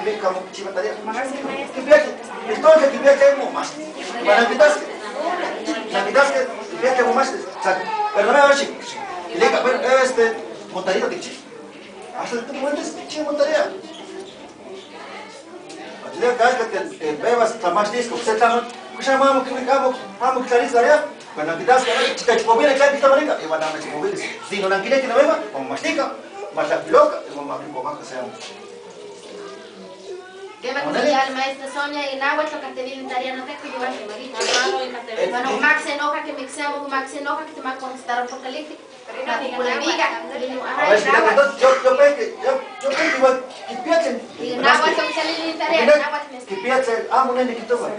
que como chiva tarea. Que viaje, entonces que viaje como más. Para que viaje como más. Perdóname a ver si. Y le diga, bueno, montaría de chi. Hasta tú puedes chi montaría. Así que bebas más disco, usted está pues vamos que salir tarea. Cuando quitas que chica chipobile que está marica, y van a chipobile. Si no quiere que no beba, como mastica, más la loca, y vamos a abrir más que sea. Debe cuidar el maestro Sonia y Nahuatl que te viene tarea no te que llevar que marita. Bueno, Max se enoja que mixeamos, Max se enoja que te va a contestar un apocalipsis. A ver, entonces yo pensé igual, que piensen. Y Nahuatl que sale de tarea, Nahuatl que piensen, un nene que toma.